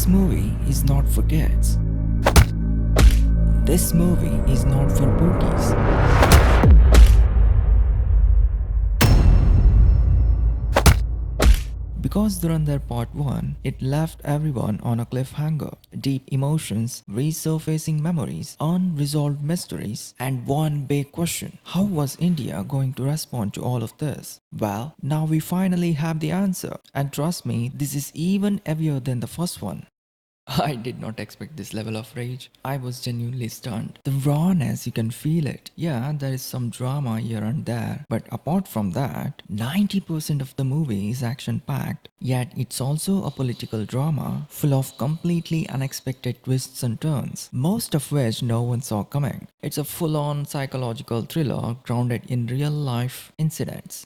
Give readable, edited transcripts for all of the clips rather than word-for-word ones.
This movie is not for kids. This movie is not for bookies. Because Dhurandhar Part 1, it left everyone on a cliffhanger. Deep emotions, resurfacing memories, unresolved mysteries, and one big question. How was India going to respond to all of this? Well, now we finally have the answer. And trust me, this is even heavier than the first one. I did not expect this level of rage. I was genuinely stunned. The rawness, you can feel it. Yeah, there is some drama here and there, but apart from that, 90% of the movie is action packed. Yet it's also a political drama full of completely unexpected twists and turns, most of which no one saw coming. It's a full on psychological thriller grounded in real life incidents.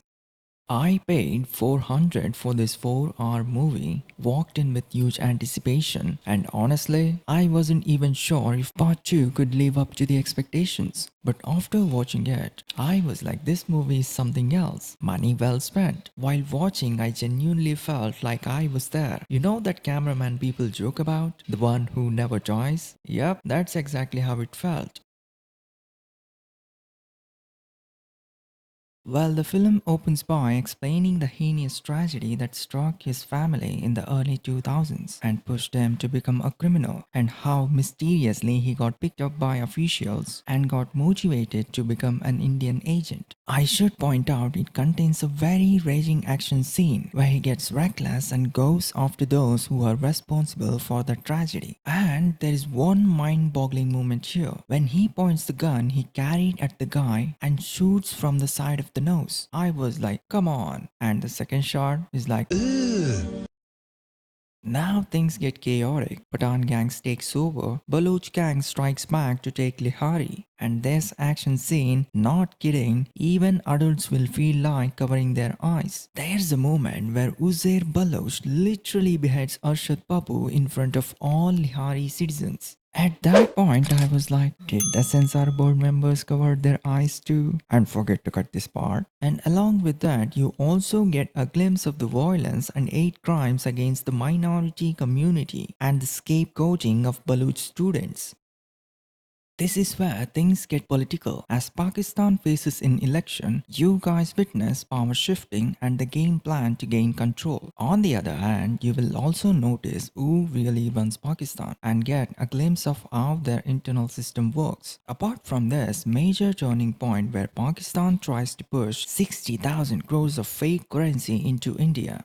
I paid 400 for this 4-hour movie, walked in with huge anticipation, and honestly, I wasn't even sure if part 2 could live up to the expectations. But after watching it, I was like, this movie is something else. Money well spent. While watching, I genuinely felt like I was there. You know that cameraman people joke about? The one who never dies? Yep, that's exactly how it felt. Well, the film opens by explaining the heinous tragedy that struck his family in the early 2000s and pushed him to become a criminal, and how mysteriously he got picked up by officials and got motivated to become an Indian agent. I should point out it contains a very raging action scene where he gets reckless and goes after those who are responsible for the tragedy. And there is one mind-boggling moment here when he points the gun he carried at the guy and shoots from the side of the nose. I was like, come on. And the second shot is like, ugh. Now things get chaotic. Pathan gangs takes over, Baloch gang strikes back to take Lihari, and this action scene, not kidding, even adults will feel like covering their eyes. There's a moment where Uzair Baloch literally beheads Arshad Papu in front of all Lihari citizens. At that point, I was like, did the censor board members cover their eyes too? And forget to cut this part. And along with that, you also get a glimpse of the violence and hate crimes against the minority community and the scapegoating of Baluch students. This is where things get political. As Pakistan faces an election, you guys witness power shifting and the game plan to gain control. On the other hand, you will also notice who really runs Pakistan and get a glimpse of how their internal system works. Apart from this major turning point where Pakistan tries to push 60,000 crores of fake currency into India.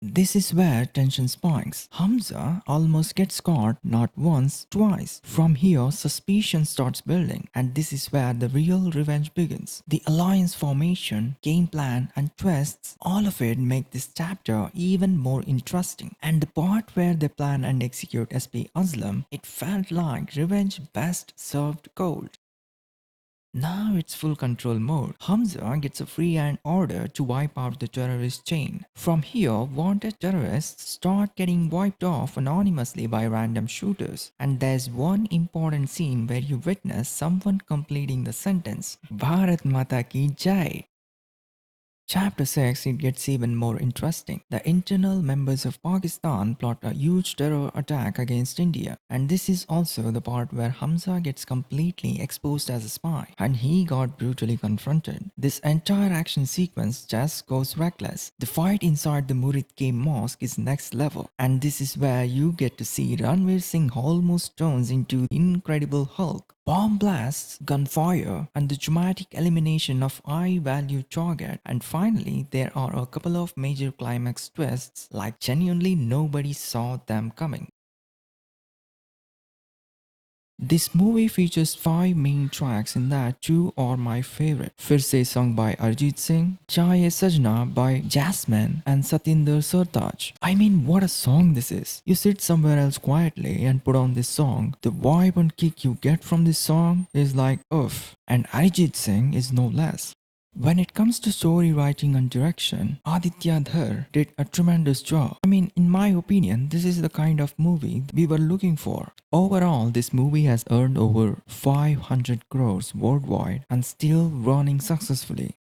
This is where tension spikes. Hamza almost gets caught not once, twice. From here, suspicion starts building, and this is where the real revenge begins. The alliance formation, game plan, and twists, all of it make this chapter even more interesting. And the part where they plan and execute SP Aslam, it felt like revenge best served cold. Now it's full control mode. Hamza gets a free hand order to wipe out the terrorist chain. From here, wanted terrorists start getting wiped off anonymously by random shooters. And there's one important scene where you witness someone completing the sentence, Bharat Mata Ki Jai. Chapter 6, it gets even more interesting. The internal members of Pakistan plot a huge terror attack against India, and this is also the part where Hamza gets completely exposed as a spy, and he got brutally confronted. This entire action sequence just goes reckless. The fight inside the Murid K mosque is next level, and this is where you get to see Ranveer Singh almost turns into the Incredible Hulk. Bomb blasts, gunfire, and the dramatic elimination of high-value target. And finally, there are a couple of major climax twists, like genuinely nobody saw them coming. This movie features 5 main tracks in that 2 are my favorite. Fir Se sung by Arjit Singh, Chaye Sajna by Jasmine and Satinder Sartaaj. I mean, what a song this is. You sit somewhere else quietly and put on this song. The vibe and kick you get from this song is like oof. And Arjit Singh is no less. When it comes to story writing and direction, Aditya Dhar did a tremendous job. I mean, in my opinion, this is the kind of movie we were looking for. Overall, this movie has earned over 500 crores worldwide and still running successfully.